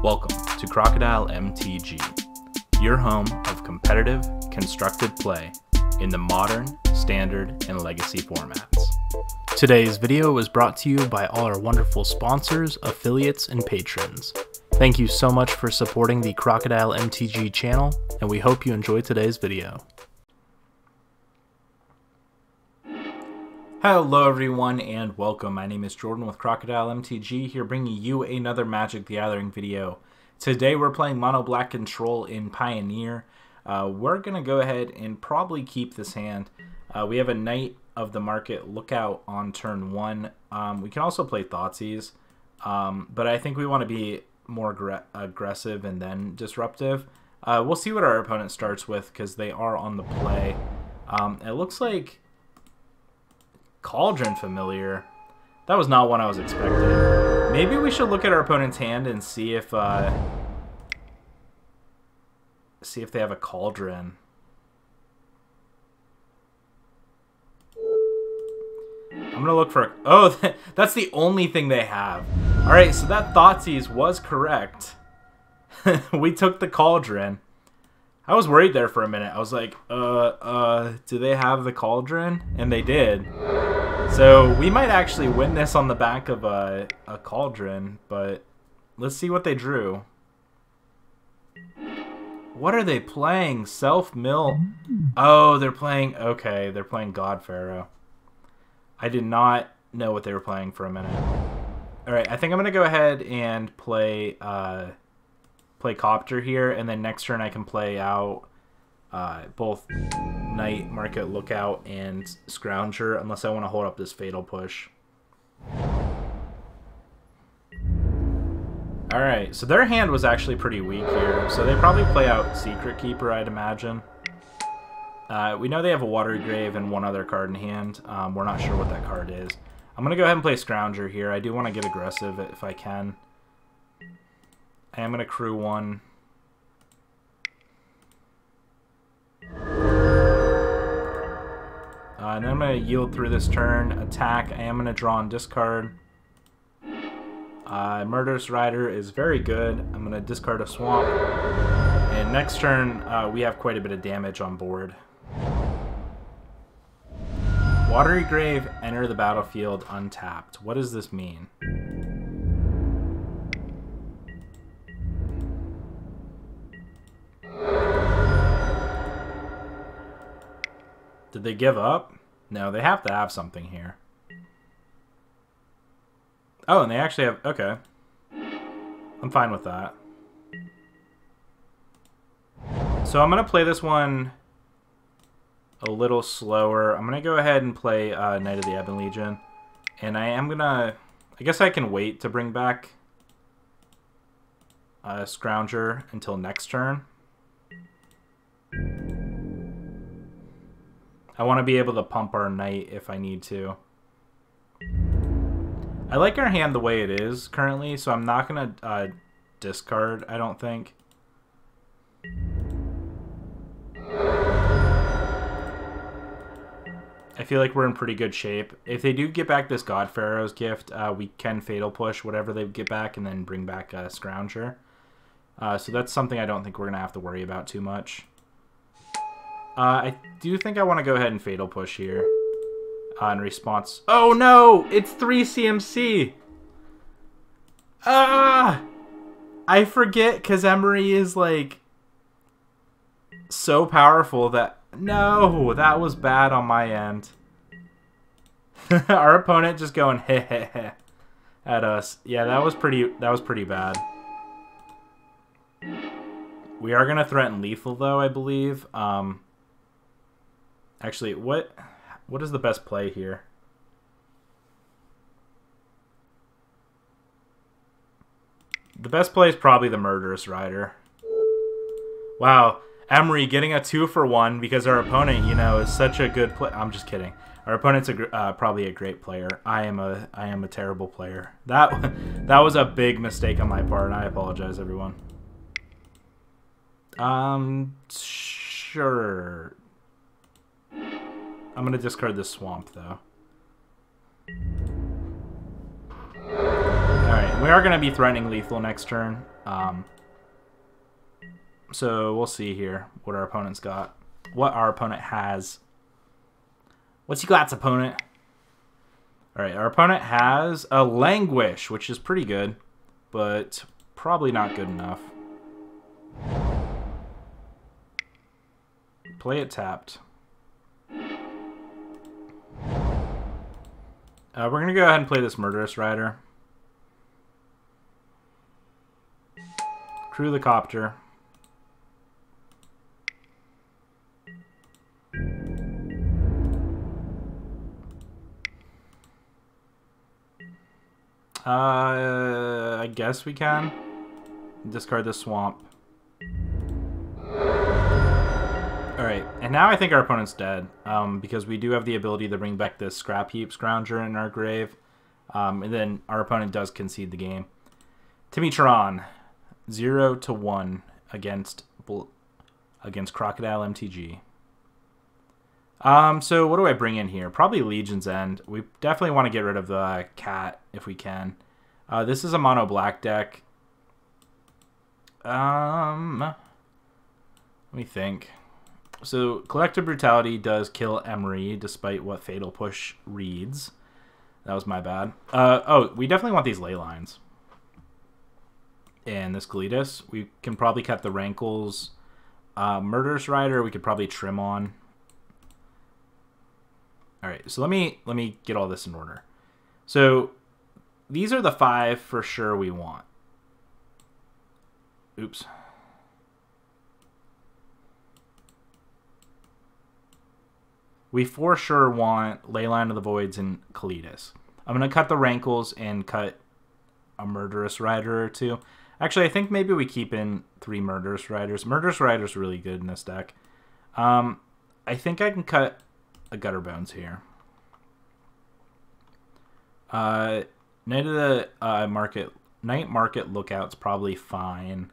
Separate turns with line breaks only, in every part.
Welcome to Crocodile MTG, your home of competitive, constructed play in the modern, standard, and legacy formats. Today's video is brought to you by all our wonderful sponsors, affiliates, and patrons. Thank you so much for supporting the Crocodile MTG channel, and we hope you enjoy today's video. Hello everyone and welcome. My name is Jordan with Crocodile MTG, here bringing you another Magic the Gathering video. Today we're playing Mono Black Control in Pioneer. We're going to go ahead and probably keep this hand. We have a Knight of the Market Lookout on turn 1. We can also play Thoughtseize, but I think we want to be more aggressive and then disruptive. We'll see what our opponent starts with because they are on the play. It looks like Cauldron Familiar. That was not what I was expecting. Maybe we should look at our opponent's hand and see if they have a Cauldron. I'm gonna look for. Oh, that's the only thing they have. All right, so that Thoughtseize was correct. We took the Cauldron. I was worried there for a minute. I was like, do they have the Cauldron? And they did. So we might actually win this on the back of a Cauldron, but let's see what they drew. What are they playing? Self-mill? Oh, they're playing, okay, they're playing God-Pharaoh. I did not know what they were playing for a minute. All right, I think I'm going to go ahead and play Copter here, and then next turn I can play out both Knight, Market Lookout, and Scrounger, unless I want to hold up this Fatal Push. Alright, so their hand was actually pretty weak here, so they probably play out Secret Keeper, I'd imagine. We know they have a Watery Grave and one other card in hand. We're not sure what that card is. I'm going to go ahead and play Scrounger here. I do want to get aggressive if I can. I am going to crew one. And then I'm going to yield through this turn, attack. I am going to draw and discard. Murderous Rider is very good. I'm going to discard a Swamp. And next turn, we have quite a bit of damage on board. Watery Grave, enter the battlefield untapped. What does this mean? Did they give up? No, they have to have something here. Oh, and they actually have... Okay. I'm fine with that. So I'm going to play this one a little slower. I'm going to go ahead and play Knight of the Ebon Legion. And I am going to... I guess I can wait to bring back Scrounger until next turn. I want to be able to pump our Knight if I need to. I like our hand the way it is currently, so I'm not going to discard, I don't think. I feel like we're in pretty good shape. If they do get back this God-Pharaoh's gift, we can Fatal Push whatever they get back and then bring back Scrounger. So that's something I don't think we're going to have to worry about too much. I do think I want to go ahead and Fatal Push here. In response... Oh no! It's 3 CMC! Ah! I forget because Emery is like so powerful that... No! That was bad on my end. Our opponent just going heh heh heh at us. Yeah, that was pretty bad. We are gonna threaten lethal though, I believe. Actually, what is the best play here? The best play is probably the Murderous Rider. Wow, Emery getting a 2-for-1 because our opponent, you know, is such a good player. I'm just kidding. Our opponent's probably a great player. I am a terrible player. That was a big mistake on my part. I apologize, everyone. Sure. I'm going to discard this Swamp, though. Alright, we are going to be threatening lethal next turn. So we'll see here what our opponent's got. What our opponent has. What's he got, opponent? Alright, our opponent has a Languish, which is pretty good, but probably not good enough. Play it tapped. We're going to go ahead and play this Murderous Rider. Crew the Copter. I guess we can. Discard the Swamp. Alright, and now I think our opponent's dead, because we do have the ability to bring back this Scrap Heap Scrounger in our grave, and then our opponent does concede the game. Timitron, 0-1 against Crocodile MTG. So what do I bring in here? Probably Legion's End. We definitely want to get rid of the cat if we can. This is a mono black deck. Let me think. So Collective Brutality does kill Emery despite what Fatal Push reads. That was my bad. Oh, we definitely want these ley lines. And this Gletus. We can probably cut the Rankles. Murderous Rider we could probably trim on. Alright, so let me get all this in order. So these are the 5 for sure we want. Oops. We for sure want Leyline of the Voids and Kalitas. I'm going to cut the Rankles and cut a Murderous Rider or 2. Actually, I think maybe we keep in 3 Murderous Riders. Murderous Rider's really good in this deck. I think I can cut a Gutter Bones here. Night Market Lookout's probably fine,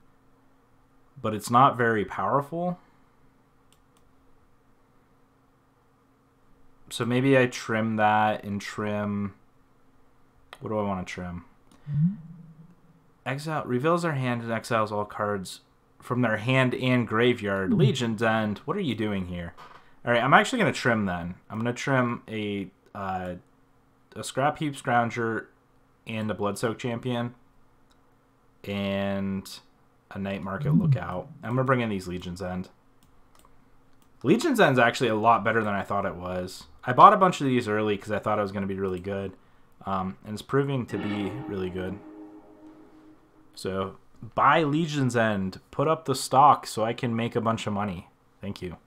but it's not very powerful. So maybe I trim that and trim... What do I want to trim? Exile reveals their hand and exiles all cards from their hand and graveyard. Legion's End. What are you doing here? All right, I'm actually going to trim then. I'm going to trim a Scrap Heap Scrounger and a Bloodsoaked Champion and a Night Market Lookout. I'm going to bring in these Legion's End. Legion's End's actually a lot better than I thought it was. I bought a bunch of these early because I thought it was going to be really good. And it's proving to be really good. So, buy Legion's End. Put up the stock so I can make a bunch of money. Thank you.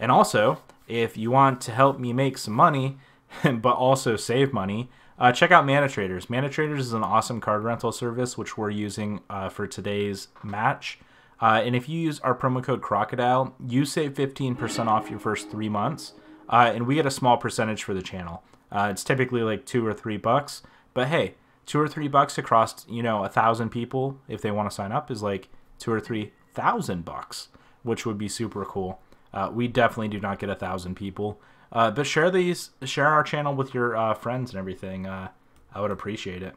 And also, if you want to help me make some money, but also save money, check out Mana Traders. Mana Traders is an awesome card rental service, which we're using for today's match. And if you use our promo code Crocodile, you save 15% off your first 3 months. And we get a small percentage for the channel. It's typically like $2 or $3. But hey, $2 or $3 across, 1,000 people, if they want to sign up, is like $2,000 or $3,000, which would be super cool. We definitely do not get 1,000 people. But share our channel with your friends and everything. I would appreciate it.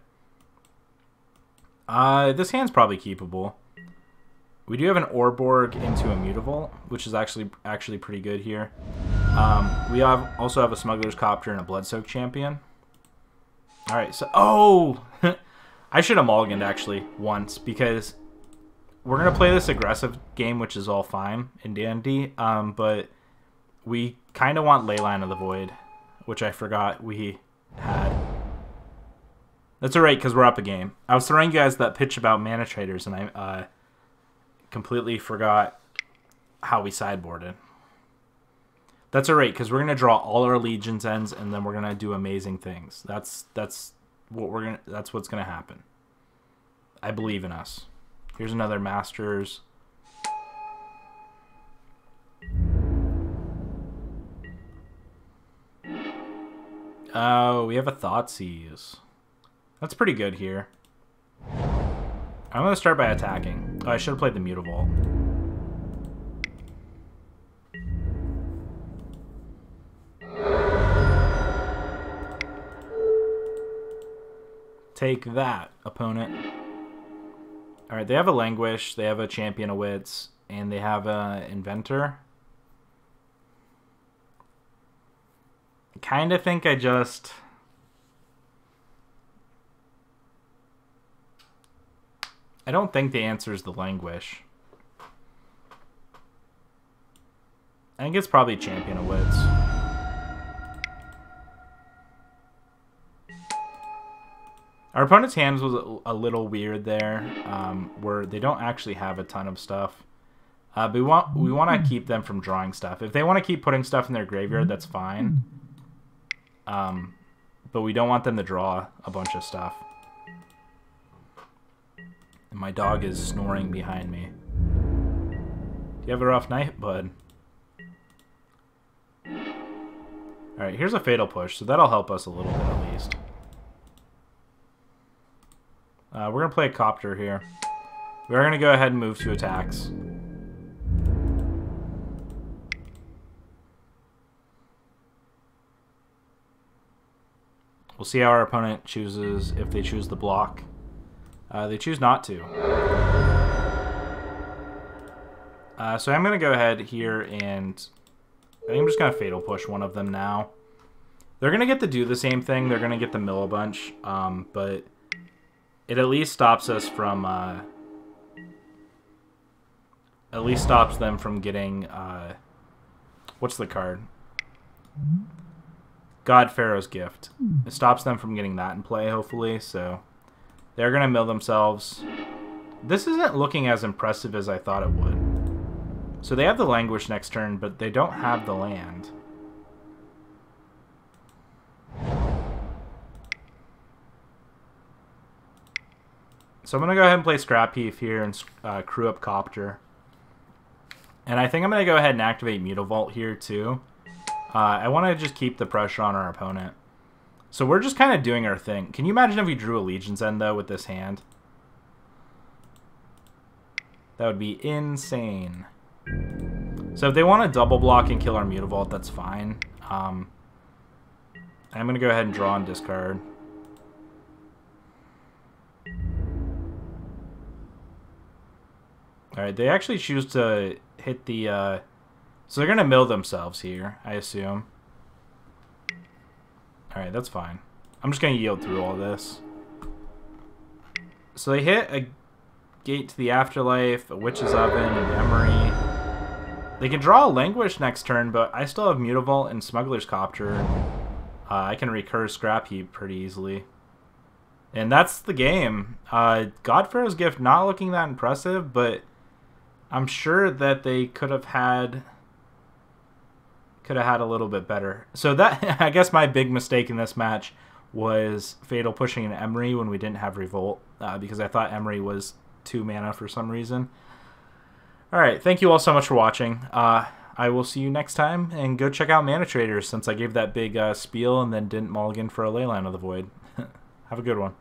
This hand's probably keepable. We do have an Orborg into Immutable, which is actually pretty good here. We also have a Smuggler's Copter and a Bloodsoaked Champion. All right, so I should have mulliganed actually once because we're gonna play this aggressive game, which is all fine and dandy. But we kind of want Leyline of the Void, which I forgot we had. That's all right because we're up a game. I was throwing you guys that pitch about Mana Traders, and I completely forgot how we sideboarded. That's alright, because we're gonna draw all our Legion's Ends, and then we're gonna do amazing things. That's what's gonna happen. I believe in us. Here's another Masters. Oh, we have a Thoughtseize. That's pretty good here. I'm gonna start by attacking. Oh, I should have played the Mutavault. Take that, opponent. Alright, they have a Languish, they have a Champion of Wits, and they have a Inventor. I kind of think I don't think the answer is the Languish. I think it's probably Champion of Wits. Our opponent's hands was a little weird there, where they don't actually have a ton of stuff. But we want to keep them from drawing stuff. If they want to keep putting stuff in their graveyard, that's fine. But we don't want them to draw a bunch of stuff. And my dog is snoring behind me. Do you have a rough night, bud? Alright, here's a Fatal Push, so that'll help us a little bit at least. We're going to play a Copter here. We're going to go ahead and move to attacks. We'll see how our opponent chooses, if they choose the block. They choose not to. So I'm going to go ahead here and I think I'm just going to Fatal Push one of them now. They're going to get to do the same thing. They're going to get to mill a bunch, but it at least stops us from... at least stops them from getting... what's the card? God-Pharaoh's Gift. It stops them from getting that in play, hopefully, so... They're going to mill themselves. This isn't looking as impressive as I thought it would. So they have the Languish next turn, but they don't have the land. So I'm going to go ahead and play Scrap Heap here and crew up Copter. And I think I'm going to go ahead and activate Mutavault here too. I want to just keep the pressure on our opponent. So we're just kind of doing our thing. Can you imagine if we drew a Legion's End though with this hand? That would be insane. So if they want to double block and kill our Mutavault, that's fine. I'm going to go ahead and draw and discard. Alright, they actually choose to hit the... So they're going to mill themselves here, I assume. Alright, that's fine. I'm just going to yield through all this. So they hit a Gate to the Afterlife, a Witch's Oven, and Emery. They can draw a Languish next turn, but I still have Mutavault and Smuggler's Copter. And, I can recur Scrap Heap pretty easily. And that's the game. God-Pharaoh's Gift not looking that impressive, but I'm sure that they could have had a little bit better. So that, I guess my big mistake in this match was Fatal Pushing an Emery when we didn't have Revolt, because I thought Emery was 2 mana for some reason. Alright, thank you all so much for watching. I will see you next time, and go check out Mana Traders since I gave that big spiel and then didn't mulligan for a Leyline of the Void. Have a good one.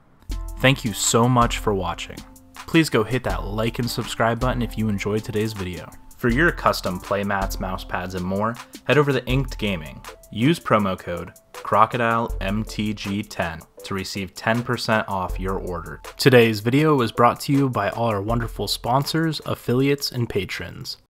Thank you so much for watching. Please go hit that like and subscribe button if you enjoyed today's video. For your custom playmats, mousepads, and more, head over to Inked Gaming. Use promo code crocodilemtg10 to receive 10% off your order. Today's video was brought to you by all our wonderful sponsors, affiliates, and patrons.